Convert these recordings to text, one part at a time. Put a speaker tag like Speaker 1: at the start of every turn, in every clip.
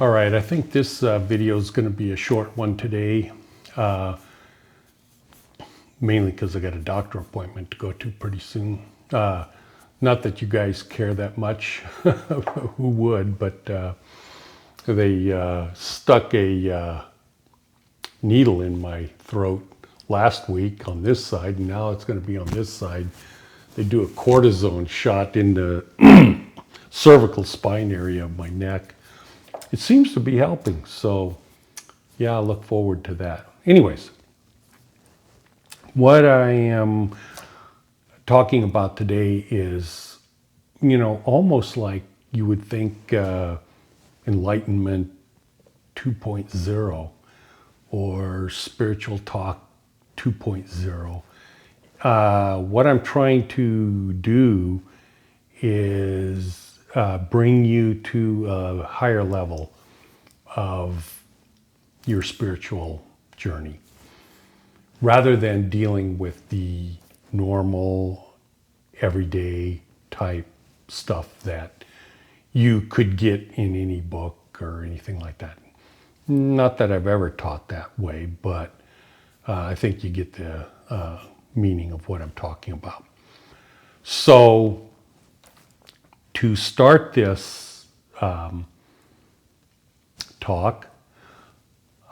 Speaker 1: All right, I think this video is going to be a short one today, mainly because I got a doctor appointment to go to pretty soon. Not that you guys care that much, who would, but they stuck a needle in my throat last week on this side, and now it's going to be on this side. They do a cortisone shot in the cervical spine area of my neck. It seems to be helping, so yeah, I look forward to that. Anyways, what I am talking about today is, almost like you would think Enlightenment 2.0 or Spiritual Talk 2.0. What I'm trying to do is bring you to a higher level of your spiritual journey, rather than dealing with the normal, everyday type stuff that you could get in any book or anything like that. Not that I've ever taught that way, but I think you get the meaning of what I'm talking about. So to start this talk,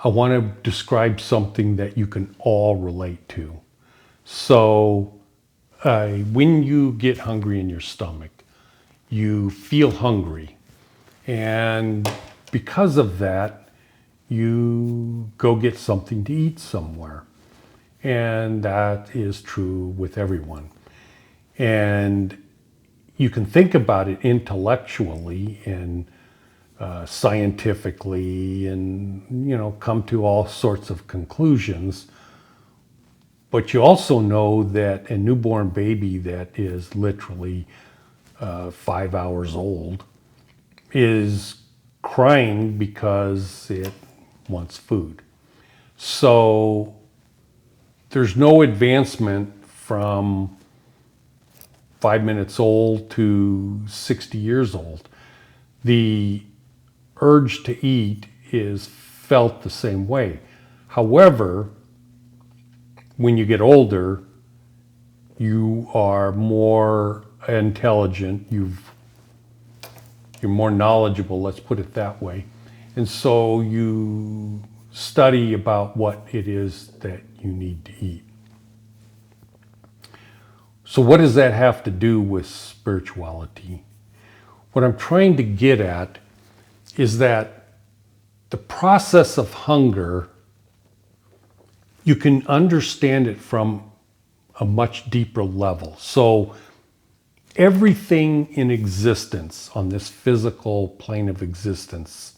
Speaker 1: I want to describe something that you can all relate to. So when you get hungry in your stomach, you feel hungry. And because of that, you go get something to eat somewhere. And that is true with everyone. And you can think about it intellectually and scientifically and, come to all sorts of conclusions. But you also know that a newborn baby that is literally 5 hours old is crying because it wants food. So there's no advancement from 5 minutes old to 60 years old. The urge to eat is felt the same way. However, when you get older, you are more intelligent, you're more knowledgeable, let's put it that way. And so you study about what it is that you need to eat. So what does that have to do with spirituality? What I'm trying to get at is that the process of hunger, you can understand it from a much deeper level. So everything in existence on this physical plane of existence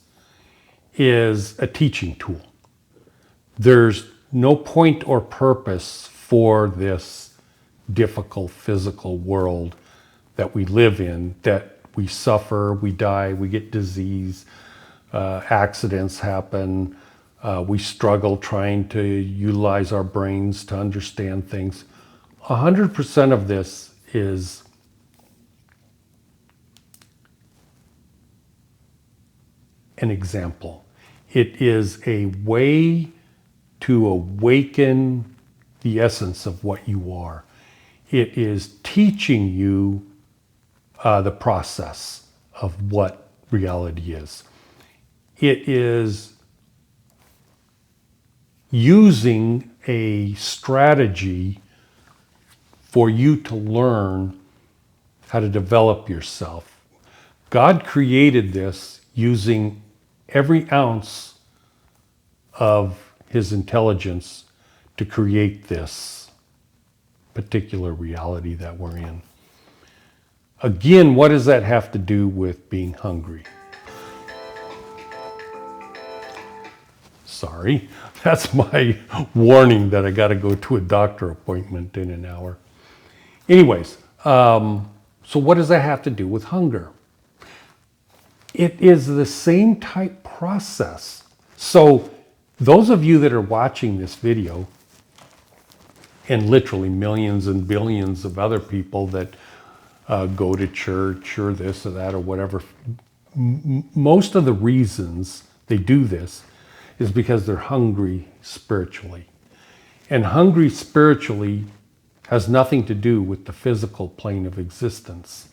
Speaker 1: is a teaching tool. There's no point or purpose for this difficult physical world that we live in, that we suffer, we die, we get disease, accidents happen, we struggle trying to utilize our brains to understand things. 100% of this is an example. It is a way to awaken the essence of what you are. It is teaching you the process of what reality is. It is using a strategy for you to learn how to develop yourself. God created this using every ounce of his intelligence to create this particular reality that we're in. Again, what does that have to do with being hungry? Sorry, that's my warning that I got to go to a doctor appointment in an hour. Anyways, so what does that have to do with hunger? It is the same type process. So those of you that are watching this video, and literally millions and billions of other people that go to church or this or that or whatever most of the reasons they do this is because they're hungry spiritually. And hungry spiritually has nothing to do with the physical plane of existence.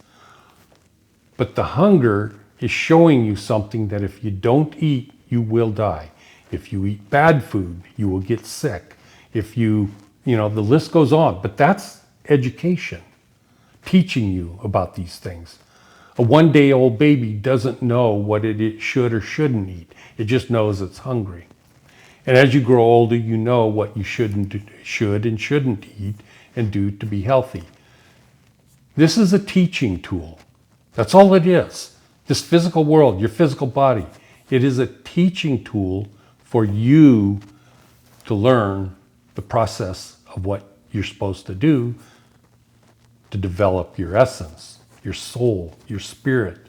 Speaker 1: But the hunger is showing you something that if you don't eat, you will die. If you eat bad food, you will get sick. If the list goes on. But that's education, teaching you about these things. A one-day-old baby doesn't know what it should or shouldn't eat. It just knows it's hungry. And as you grow older, you know what you should and shouldn't eat and do to be healthy. This is a teaching tool. That's all it is. This physical world, your physical body, it is a teaching tool for you to learn the process of what you're supposed to do to develop your essence, your soul, your spirit.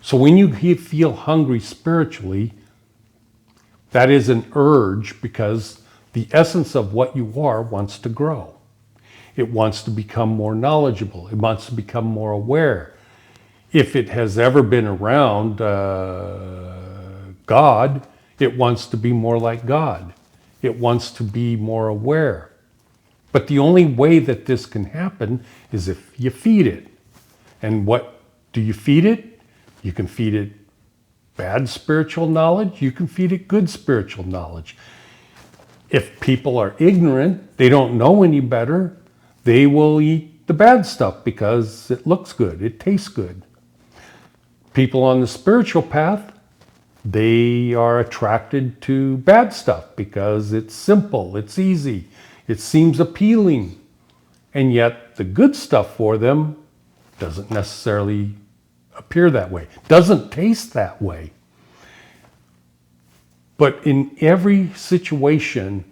Speaker 1: So when you feel hungry spiritually, that is an urge because the essence of what you are wants to grow. It wants to become more knowledgeable. It wants to become more aware. If it has ever been around God, it wants to be more like God. It wants to be more aware. But the only way that this can happen is if you feed it. And what do you feed it? You can feed it bad spiritual knowledge. You can feed it good spiritual knowledge. If people are ignorant, they don't know any better, they will eat the bad stuff because it looks good, it tastes good. People on the spiritual path, they are attracted to bad stuff because it's simple, it's easy, it seems appealing. And yet the good stuff for them doesn't necessarily appear that way, doesn't taste that way. But in every situation,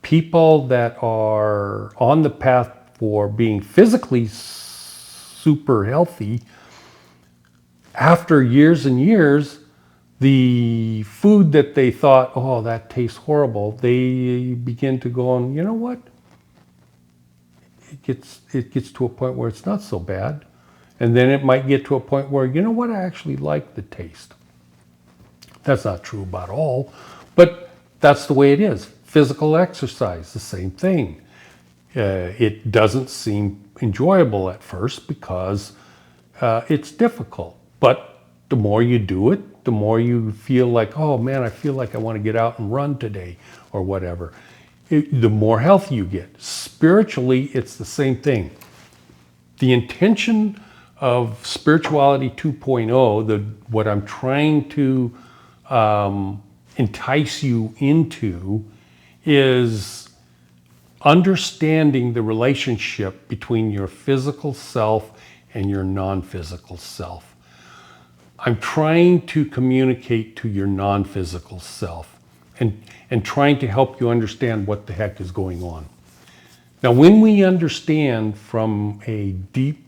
Speaker 1: people that are on the path for being physically super healthy, after years and years, the food that they thought, oh, that tastes horrible, they begin to go on, you know what? It gets to a point where it's not so bad. And then it might get to a point where, you know what, I actually like the taste. That's not true about all, but that's the way it is. Physical exercise, the same thing. It doesn't seem enjoyable at first because it's difficult. But the more you do it, the more you feel like, oh man, I feel like I want to get out and run today or whatever. The more healthy you get. Spiritually, it's the same thing. The intention of Spirituality 2.0, what I'm trying to entice you into is understanding the relationship between your physical self and your non-physical self. I'm trying to communicate to your non-physical self and trying to help you understand what the heck is going on. Now, when we understand from a deep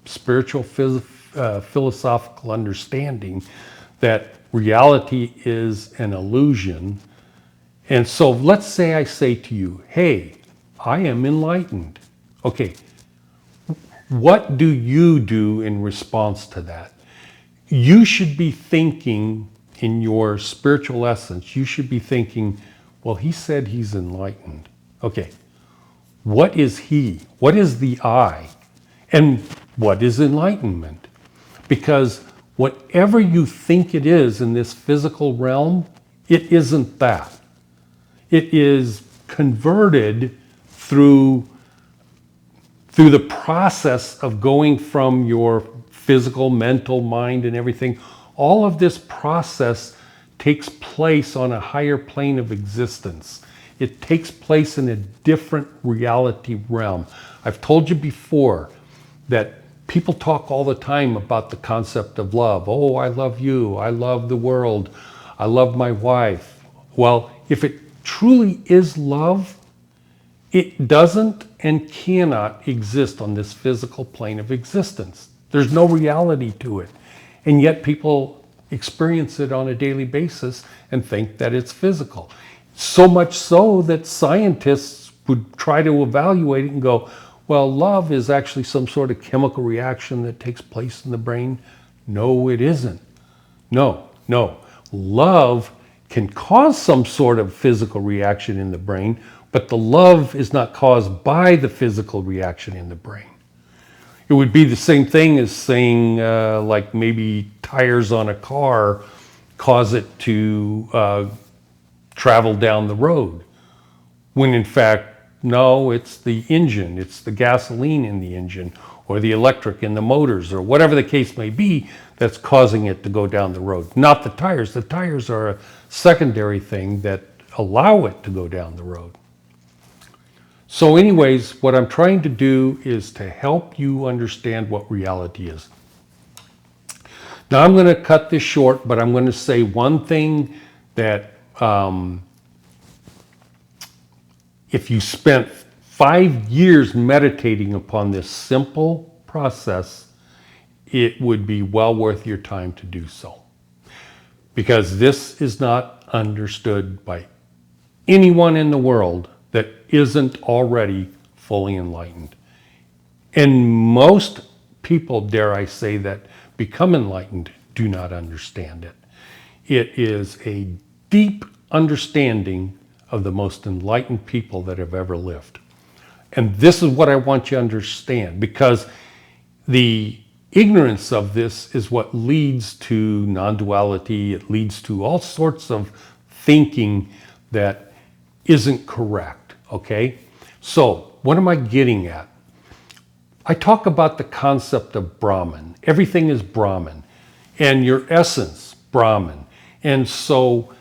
Speaker 1: spiritual, philosophical understanding that reality is an illusion, and so let's say I say to you, hey, I am enlightened. Okay, what do you do in response to that? You should be thinking in your spiritual essence, you should be thinking, well, he said he's enlightened. Okay, what is he? What is the I? And what is enlightenment? Because whatever you think it is in this physical realm, it isn't that. It is converted through the process of going from your physical, mental, mind, and everything. All of this process takes place on a higher plane of existence. It takes place in a different reality realm. I've told you before that people talk all the time about the concept of love. Oh, I love you. I love the world. I love my wife. Well, if it truly is love, it doesn't and cannot exist on this physical plane of existence. There's no reality to it. And yet people experience it on a daily basis and think that it's physical. So much so that scientists would try to evaluate it and go, well, love is actually some sort of chemical reaction that takes place in the brain. No, it isn't. No, no. Love can cause some sort of physical reaction in the brain, but the love is not caused by the physical reaction in the brain. It would be the same thing as saying, like maybe tires on a car cause it to travel down the road. When in fact, no, it's the engine, it's the gasoline in the engine, or the electric in the motors, or whatever the case may be that's causing it to go down the road. Not the tires. The tires are a secondary thing that allow it to go down the road. So anyways, what I'm trying to do is to help you understand what reality is. Now I'm going to cut this short, but I'm going to say one thing that if you spent 5 years meditating upon this simple process, it would be well worth your time to do so. Because this is not understood by anyone in the world that isn't already fully enlightened. And most people, dare I say, that become enlightened do not understand it. It is a deep understanding of the most enlightened people that have ever lived. And this is what I want you to understand, because the ignorance of this is what leads to non-duality. It leads to all sorts of thinking that isn't correct, okay? So what am I getting at? I talk about the concept of Brahman. Everything is Brahman, and your essence, Brahman. And so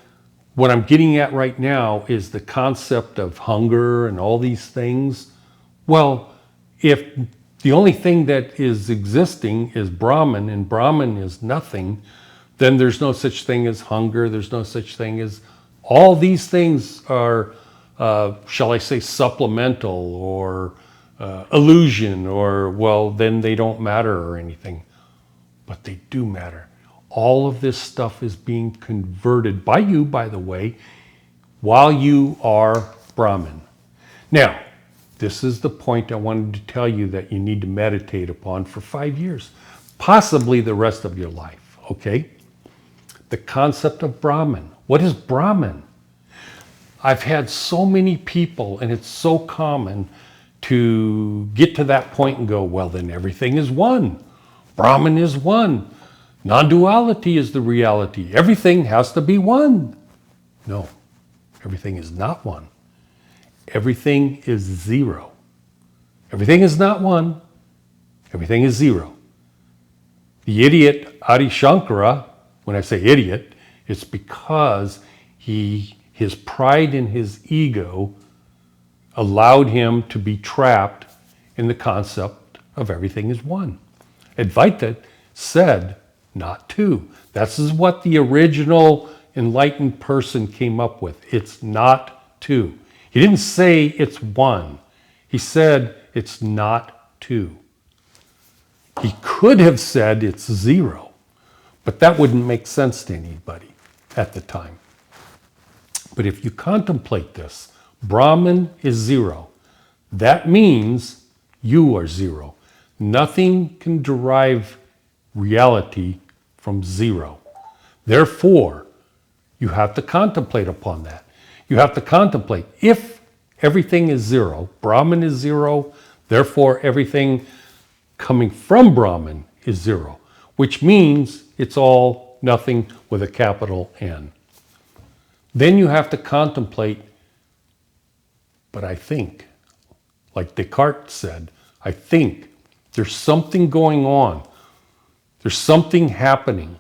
Speaker 1: what I'm getting at right now is the concept of hunger and all these things. Well, if the only thing that is existing is Brahman, and Brahman is nothing, then there's no such thing as hunger. There's no such thing as... All these things are, shall I say, supplemental or illusion, or, well, then they don't matter or anything. But they do matter. All of this stuff is being converted by you, by the way, while you are Brahman. Now, this is the point I wanted to tell you that you need to meditate upon for 5 years, possibly the rest of your life, okay? The concept of Brahman. What is Brahman? I've had so many people, and it's so common to get to that point and go, well, then everything is one. Brahman is one. Non-duality is the reality. Everything has to be one. No, everything is not one. Everything is zero. Everything is not one. Everything is zero. The idiot Adi Shankara, when I say idiot, it's because his pride and his ego allowed him to be trapped in the concept of everything is one. Advaita said not two. This is what the original enlightened person came up with. It's not two. He didn't say it's one. He said it's not two. He could have said it's zero, but that wouldn't make sense to anybody at the time. But if you contemplate this, Brahman is zero. That means you are zero. Nothing can derive reality from zero. Therefore, you have to contemplate upon that. You have to contemplate, if everything is zero, Brahman is zero, therefore everything coming from Brahman is zero, which means it's all nothing with a capital N. Then you have to contemplate, but I think, like Descartes said, I think there's something going on. There's something happening.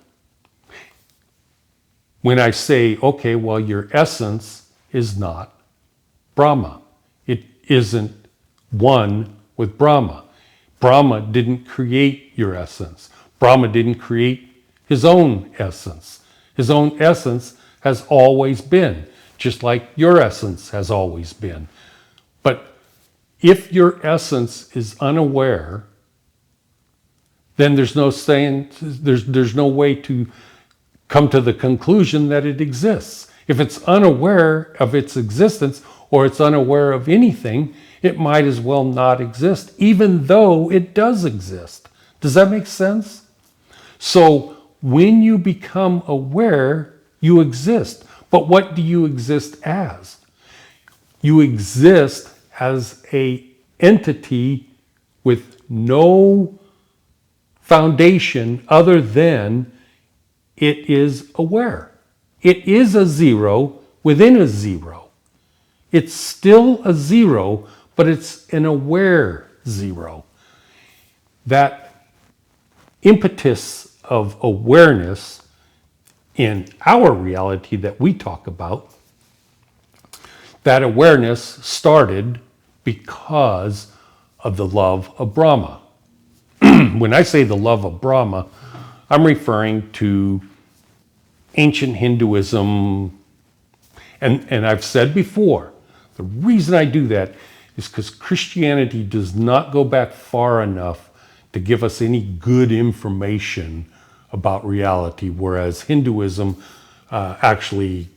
Speaker 1: When I say, okay, well, your essence is not Brahma. It isn't one with Brahma. Brahma didn't create your essence. Brahma didn't create his own essence. His own essence has always been, just like your essence has always been. But if your essence is unaware, then there's no saying, there's no way to come to the conclusion that it exists. If it's unaware of its existence, or it's unaware of anything, it might as well not exist, even though it does exist. Does that make sense? So when you become aware, you exist. But what do you exist as? You exist as a entity with no foundation other than it is aware. It is a zero within a zero. It's still a zero, but it's an aware zero. That impetus of awareness in our reality that we talk about, that awareness started because of the love of Brahma. When I say the love of Brahma, I'm referring to ancient Hinduism. And I've said before, the reason I do that is because Christianity does not go back far enough to give us any good information about reality, whereas Hinduism actually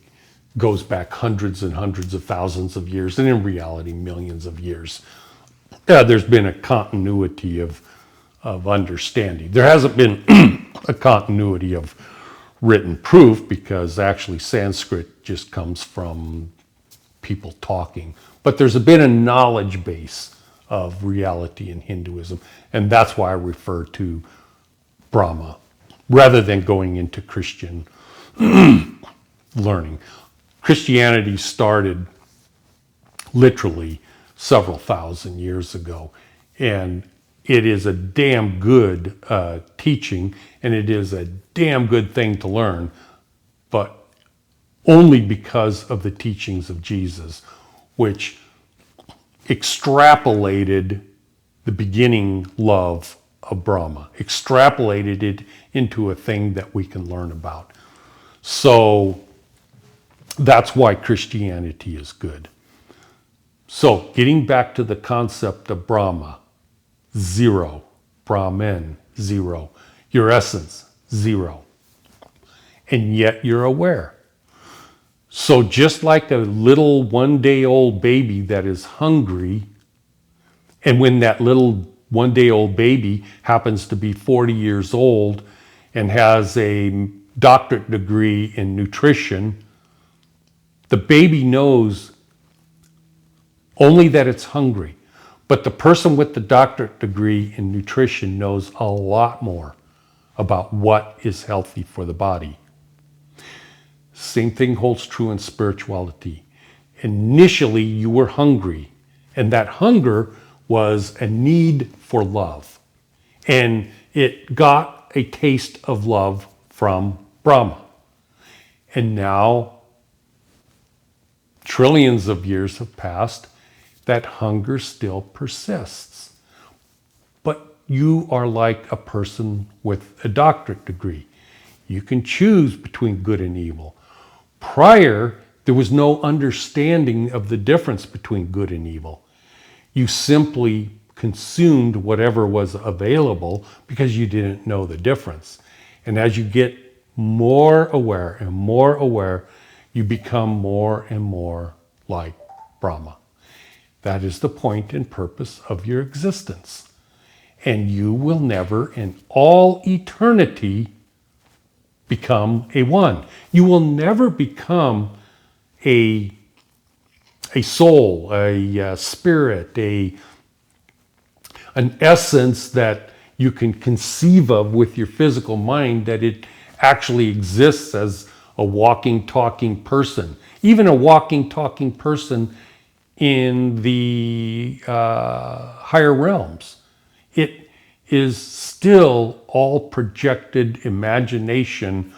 Speaker 1: goes back hundreds and hundreds of thousands of years, and in reality, millions of years. There's been a continuity of understanding. There hasn't been a continuity of written proof because actually Sanskrit just comes from people talking. But there's been a knowledge base of reality in Hinduism, and that's why I refer to Brahma rather than going into Christian learning. Christianity started literally several thousand years ago, and it is a damn good teaching, and it is a damn good thing to learn, but only because of the teachings of Jesus, which extrapolated the beginning love of Brahma, extrapolated it into a thing that we can learn about. So that's why Christianity is good. So getting back to the concept of Brahma, zero. Brahman, zero. Your essence, zero. And yet you're aware. So just like a little one-day-old baby that is hungry, and when that little one-day-old baby happens to be 40 years old and has a doctorate degree in nutrition, the baby knows only that it's hungry. But the person with the doctorate degree in nutrition knows a lot more about what is healthy for the body. Same thing holds true in spirituality. Initially, you were hungry, and that hunger was a need for love. And it got a taste of love from Brahma. And now, trillions of years have passed, that hunger still persists. But you are like a person with a doctorate degree. You can choose between good and evil. Prior, there was no understanding of the difference between good and evil. You simply consumed whatever was available because you didn't know the difference. And as you get more aware, you become more and more like Brahma. That is the point and purpose of your existence. And you will never, in all eternity, become a one. You will never become a soul, a spirit, an essence that you can conceive of with your physical mind, that it actually exists as a walking, talking person. Even a walking, talking person in the higher realms. It is still all projected imagination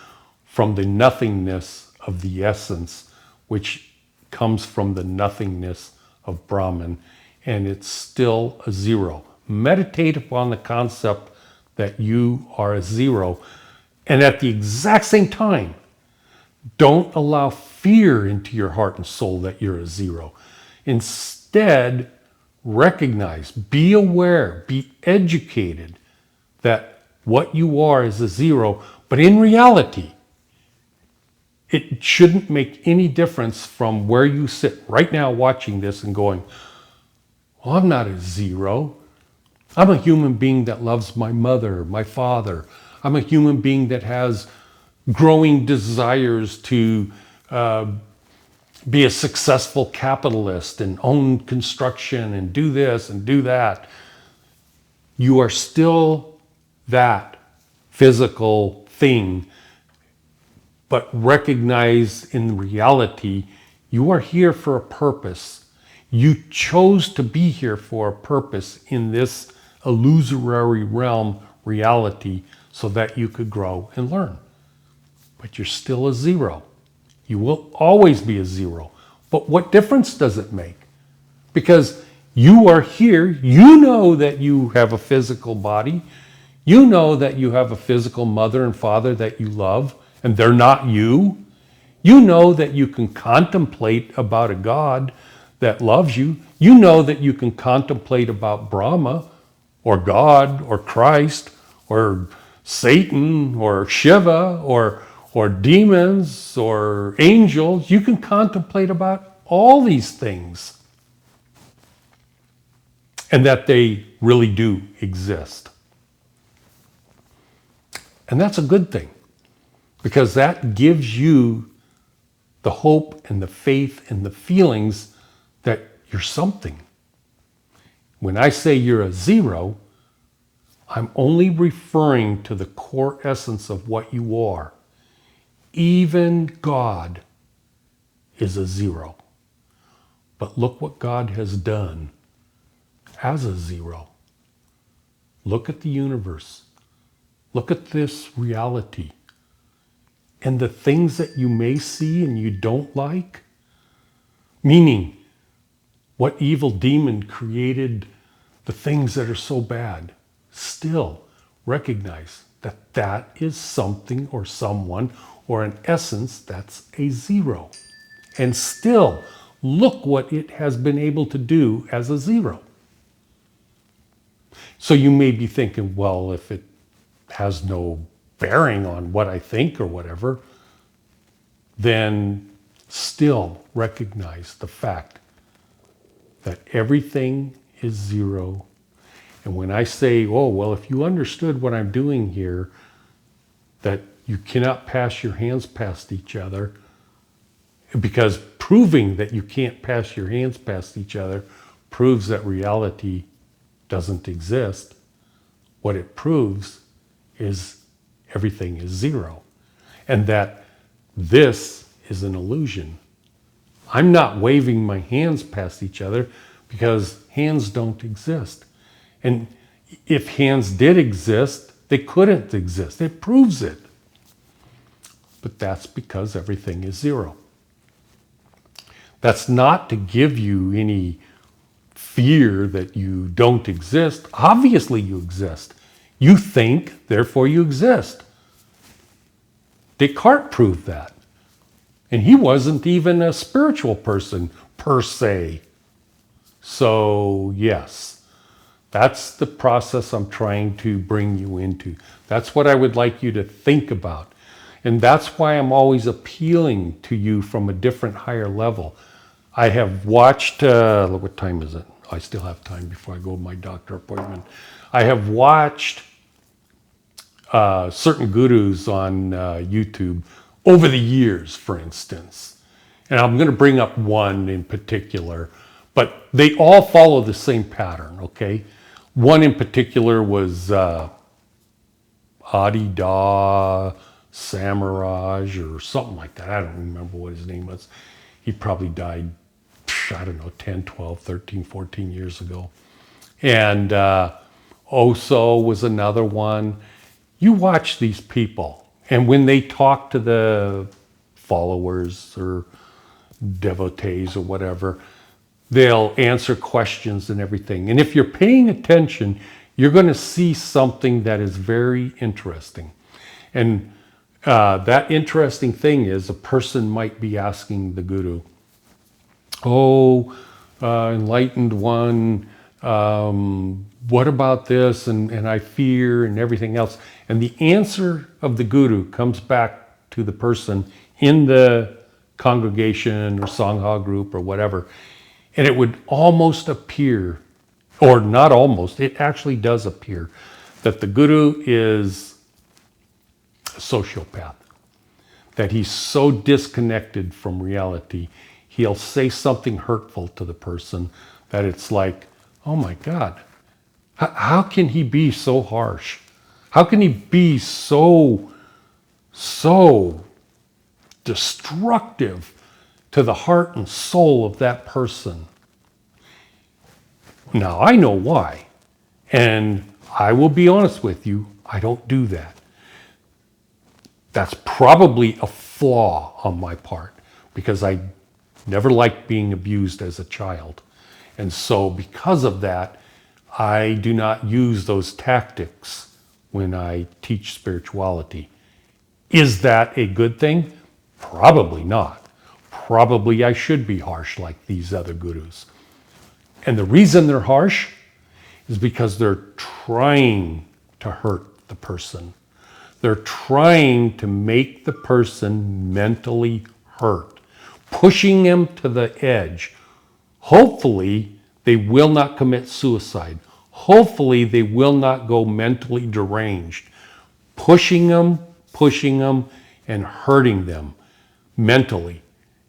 Speaker 1: from the nothingness of the essence, which comes from the nothingness of Brahman, and it's still a zero. Meditate upon the concept that you are a zero, and at the exact same time, don't allow fear into your heart and soul that you're a zero. Instead, recognize, be aware, be educated that what you are is a zero, but in reality, it shouldn't make any difference from where you sit right now watching this and going, well, I'm not a zero. I'm a human being that loves my mother, my father. I'm a human being that has growing desires to be a successful capitalist and own construction and do this and do that. You are still that physical thing, but recognize in reality, you are here for a purpose. You chose to be here for a purpose in this illusory realm reality so that you could grow and learn. But you're still a zero. You will always be a zero. But what difference does it make? Because you are here, you know that you have a physical body, you know that you have a physical mother and father that you love, and they're not you. You know that you can contemplate about a God that loves you. You know that you can contemplate about Brahma, or God, or Christ, or Satan, or Shiva, or demons, or angels. You can contemplate about all these things. And that they really do exist. And that's a good thing, because that gives you the hope and the faith and the feelings that you're something. When I say you're a zero, I'm only referring to the core essence of what you are. Even God is a zero. But look what God has done as a zero. Look at the universe. Look at this reality. And the things that you may see and you don't like, meaning what evil demon created the things that are so bad, still recognize that that is something or someone or an essence that's a zero. And still look what it has been able to do as a zero. So you may be thinking, well, if it has no bearing on what I think or whatever, then still recognize the fact that everything is zero. And when I say, oh, well, if you understood what I'm doing here, that you cannot pass your hands past each other, because proving that you can't pass your hands past each other proves that reality doesn't exist. What it proves is everything is zero, and that this is an illusion. I'm not waving my hands past each other because hands don't exist. And if hands did exist, they couldn't exist. It proves it. But that's because everything is zero. That's not to give you any fear that you don't exist. Obviously you exist. You think, therefore you exist. Descartes proved that. And he wasn't even a spiritual person per se. So yes, that's the process I'm trying to bring you into. That's what I would like you to think about. And that's why I'm always appealing to you from a different, higher level. I have watched, what time is it? I still have time before I go to my doctor appointment. I have watched certain gurus on YouTube over the years, for instance. And I'm going to bring up one in particular, but they all follow the same pattern, okay? One in particular was Adida Samaraj or something like that. I don't remember what his name was. He probably died, I don't know, 10, 12, 13, 14 years ago. And Oso was another one. You watch these people, and when they talk to the followers or devotees or whatever, they'll answer questions and everything. And if you're paying attention, you're going to see something that is very interesting. And that interesting thing is a person might be asking the guru, oh, enlightened one, what about this? And I fear and everything else. And the answer of the guru comes back to the person in the congregation or Sangha group or whatever. And it would almost appear, or not almost, it actually does appear, that the guru is sociopath, that he's so disconnected from reality, he'll say something hurtful to the person that it's like, oh my God, how can he be so harsh? How can he be so destructive to the heart and soul of that person? Now, I know why. And I will be honest with you, I don't do that. That's probably a flaw on my part because I never liked being abused as a child. And so because of that, I do not use those tactics when I teach spirituality. Is that a good thing? Probably not. Probably I should be harsh like these other gurus. And the reason they're harsh is because they're trying to hurt the person. They're trying to make the person mentally hurt, pushing them to the edge. Hopefully, they will not commit suicide. Hopefully, they will not go mentally deranged, pushing them, and hurting them mentally.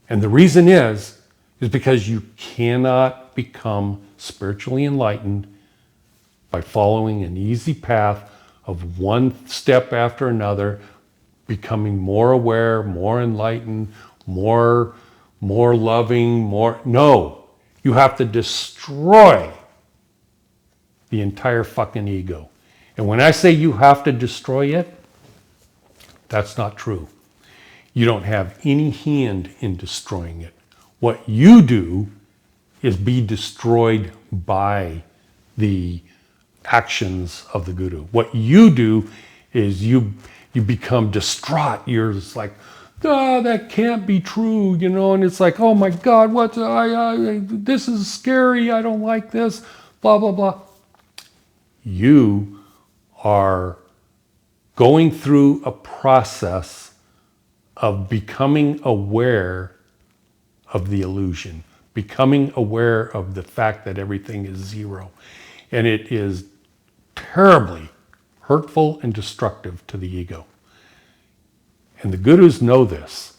Speaker 1: And the reason is because you cannot become spiritually enlightened by following an easy path of one step after another, becoming more aware, more enlightened, more loving, No, you have to destroy the entire fucking ego. And when I say you have to destroy it, that's not true. You don't have any hand in destroying it. What you do is be destroyed by the actions of the guru. What you do is you become distraught. You're just like, that can't be true, and it's like, oh my God, this is scary. I don't like this, blah, blah, blah. You are going through a process of becoming aware of the illusion, becoming aware of the fact that everything is zero. And it is terribly hurtful and destructive to the ego. And the gurus know this.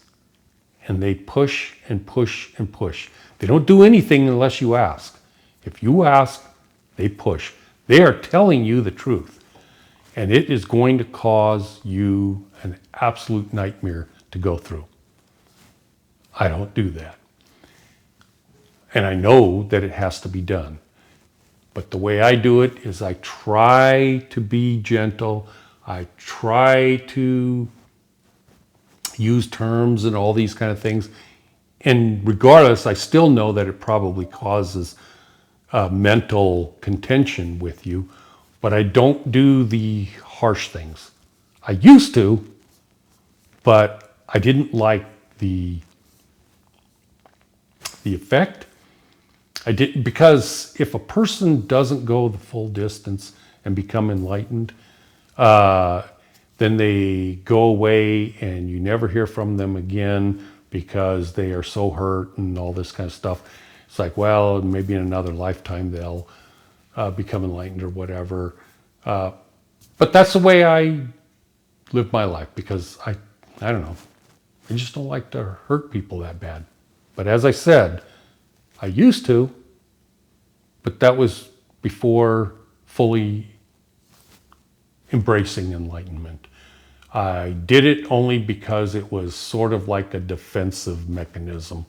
Speaker 1: And they push and push and push. They don't do anything unless you ask. If you ask, they push. They are telling you the truth. And it is going to cause you an absolute nightmare to go through. I don't do that. And I know that it has to be done. But the way I do it is I try to be gentle. I try to use terms and all these kind of things. And regardless, I still know that it probably causes mental contention with you. But I don't do the harsh things. I used to, but I didn't like the effect. I didn't, because if a person doesn't go the full distance and become enlightened, then they go away and you never hear from them again because they are so hurt and all this kind of stuff. It's like, well, maybe in another lifetime they'll become enlightened or whatever. But that's the way I live my life because I don't know. I just don't like to hurt people that bad. But as I said, I used to, but that was before fully embracing enlightenment. I did it only because it was sort of like a defensive mechanism.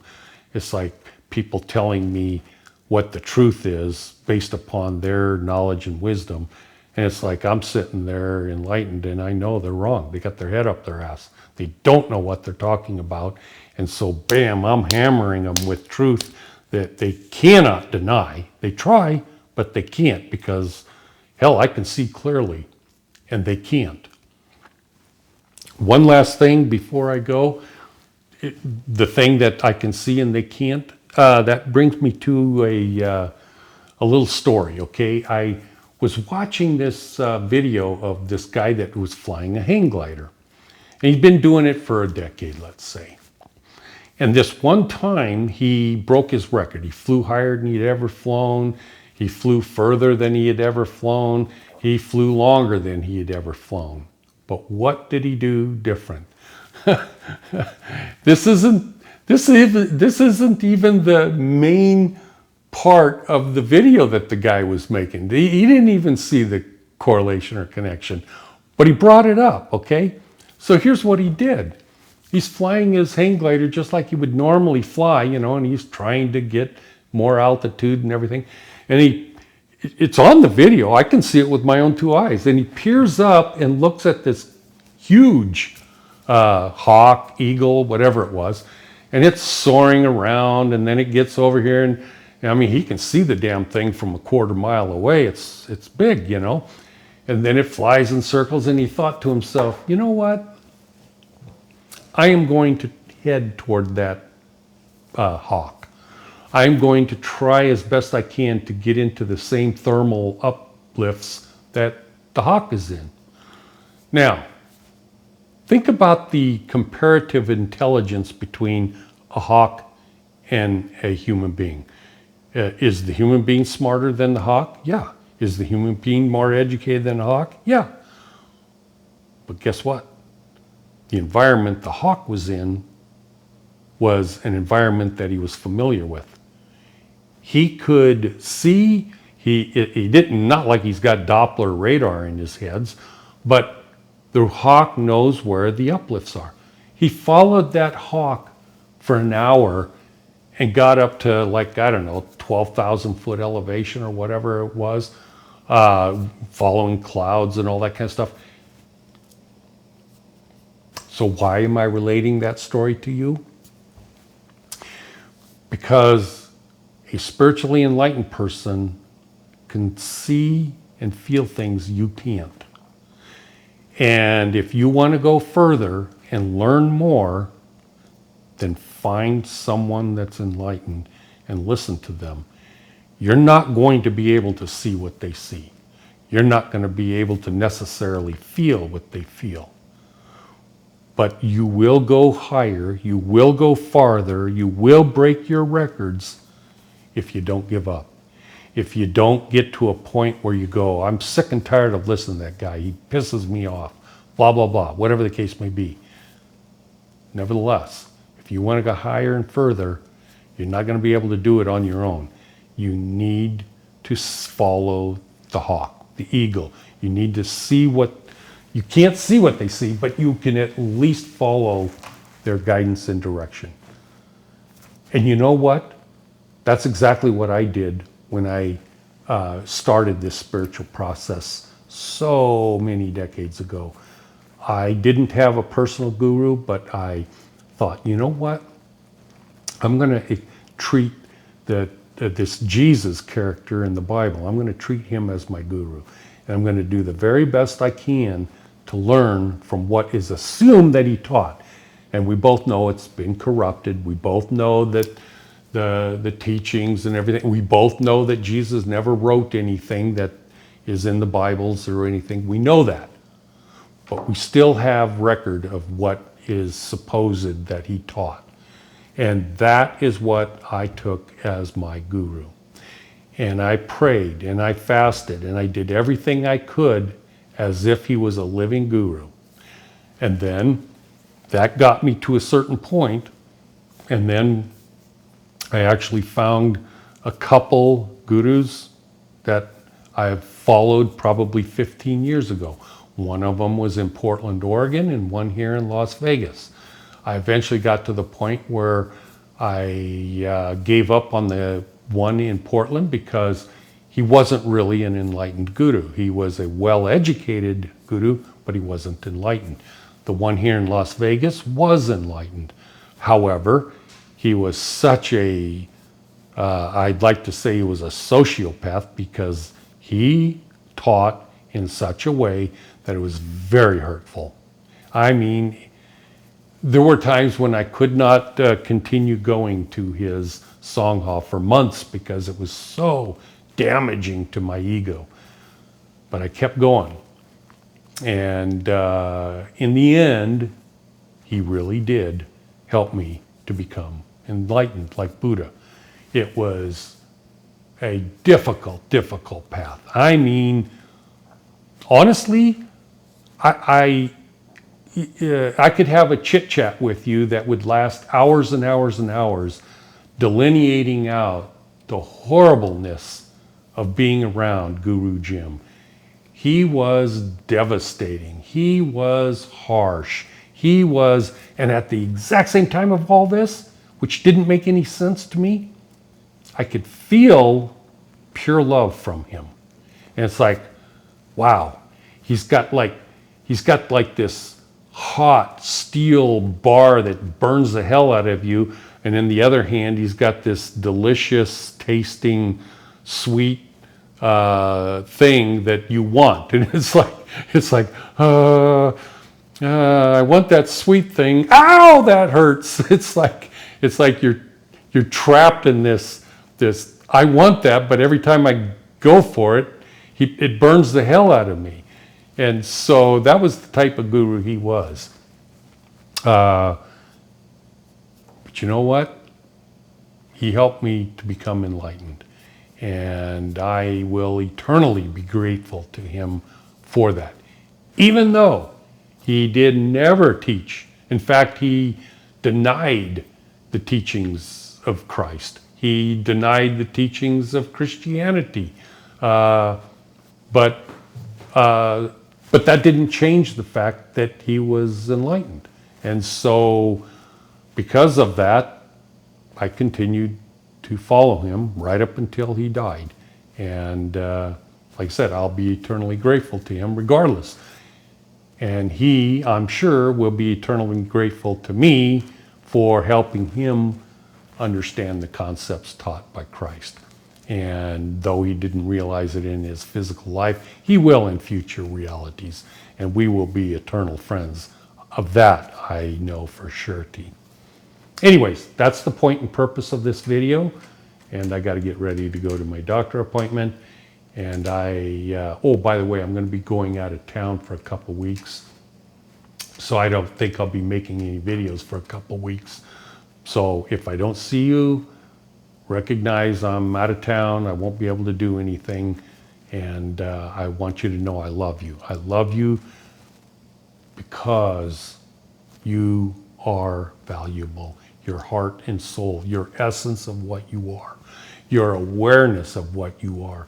Speaker 1: It's like people telling me what the truth is based upon their knowledge and wisdom. And it's like I'm sitting there enlightened and I know they're wrong. They got their head up their ass. They don't know what they're talking about. And so, bam, I'm hammering them with truth that they cannot deny. They try, but they can't because, hell, I can see clearly, and they can't. One last thing before I go, the thing that I can see and they can't, that brings me to a little story, okay? I was watching this video of this guy that was flying a hang glider. And he's been doing it for a decade, let's say. And this one time, he broke his record. He flew higher than he'd ever flown. He flew further than he had ever flown. He flew longer than he had ever flown. But what did he do different? This isn't even the main part of the video that the guy was making. He didn't even see the correlation or connection, but he brought it up, okay? So here's what he did. He's flying his hang glider just like he would normally fly, and he's trying to get more altitude and everything. And it's on the video. I can see it with my own two eyes. And he peers up and looks at this huge hawk, eagle, whatever it was, and it's soaring around, and then it gets over here, and I mean, he can see the damn thing from a quarter mile away. It's big, and then it flies in circles, and he thought to himself, you know what? I am going to head toward that hawk. I'm going to try as best I can to get into the same thermal uplifts that the hawk is in. Now, think about the comparative intelligence between a hawk and a human being. Is the human being smarter than the hawk? Yeah. Is the human being more educated than the hawk? Yeah. But guess what? The environment the hawk was in was an environment that he was familiar with. He could see, he didn't, not like he's got Doppler radar in his heads, but the hawk knows where the uplifts are. He followed that hawk for an hour and got up to 12,000 foot elevation or whatever it was, following clouds and all that kind of stuff. So why am I relating that story to you? Because a spiritually enlightened person can see and feel things you can't. And if you want to go further and learn more, then find someone that's enlightened and listen to them. You're not going to be able to see what they see. You're not going to be able to necessarily feel what they feel. But you will go higher, you will go farther, you will break your records if you don't give up. If you don't get to a point where you go, I'm sick and tired of listening to that guy, he pisses me off, blah, blah, blah, whatever the case may be. Nevertheless, if you want to go higher and further, you're not going to be able to do it on your own. You need to follow the hawk, the eagle. You need to see you can't see what they see, but you can at least follow their guidance and direction. And you know what? That's exactly what I did when I started this spiritual process so many decades ago. I didn't have a personal guru, but I thought, you know what? I'm going to treat this Jesus character in the Bible, I'm going to treat him as my guru. And I'm going to do the very best I can to learn from what is assumed that he taught. And we both know it's been corrupted. We both know that the teachings and everything, we both know that Jesus never wrote anything that is in the Bibles or anything. We know that. But we still have record of what is supposed that he taught. And that is what I took as my guru. And I prayed and I fasted and I did everything I could as if he was a living guru. And then that got me to a certain point, and then I actually found a couple gurus that I've followed probably 15 years ago. One of them was in Portland, Oregon, and one here in Las Vegas. I eventually got to the point where I gave up on the one in Portland because he wasn't really an enlightened guru. He was a well-educated guru, but he wasn't enlightened. The one here in Las Vegas was enlightened. However, he was such I'd like to say he was a sociopath because he taught in such a way that it was very hurtful. I mean, there were times when I could not continue going to his song hall for months because it was so damaging to my ego. But I kept going. And in the end, he really did help me to become enlightened like Buddha. It was a difficult, difficult path. I mean, honestly, I I could have a chit chat with you that would last hours and hours and hours, delineating out the horribleness of being around Guru Jim. He was devastating. He was harsh. He was, and at the exact same time of all this, which didn't make any sense to me, I could feel pure love from him. And it's like, wow, he's got like this hot steel bar that burns the hell out of you. And in the other hand, he's got this delicious tasting, sweet thing that you want. And it's like, I want that sweet thing. Ow, that hurts. It's like you're trapped in this, I want that, but every time I go for it, it burns the hell out of me. And so that was the type of guru he was. But you know what? He helped me to become enlightened. And I will eternally be grateful to him for that. Even though he did never teach. In fact, he denied the teachings of Christ. He denied the teachings of Christianity. But that didn't change the fact that he was enlightened. And so because of that, I continued to follow him right up until he died. And like I said, I'll be eternally grateful to him regardless. And he, I'm sure, will be eternally grateful to me for helping him understand the concepts taught by Christ. And though he didn't realize it in his physical life, he will in future realities. And we will be eternal friends. Of that, I know for surety. Anyways, that's the point and purpose of this video. And I got to get ready to go to my doctor appointment. And oh, by the way, I'm going to be going out of town for a couple weeks. So I don't think I'll be making any videos for a couple weeks. So if I don't see you, recognize I'm out of town. I won't be able to do anything. And I want you to know I love you. I love you because you are valuable. Your heart and soul, your essence of what you are, your awareness of what you are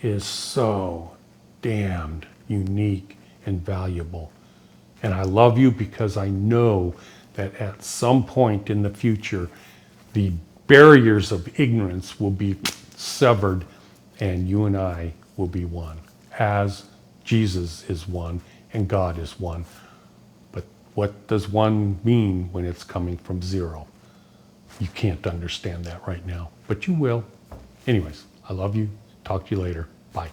Speaker 1: is so damned unique and valuable. And I love you because I know that at some point in the future, the barriers of ignorance will be severed and you and I will be one, as Jesus is one and God is one. But what does one mean when it's coming from zero? You can't understand that right now, but you will. Anyways, I love you. Talk to you later. Bye.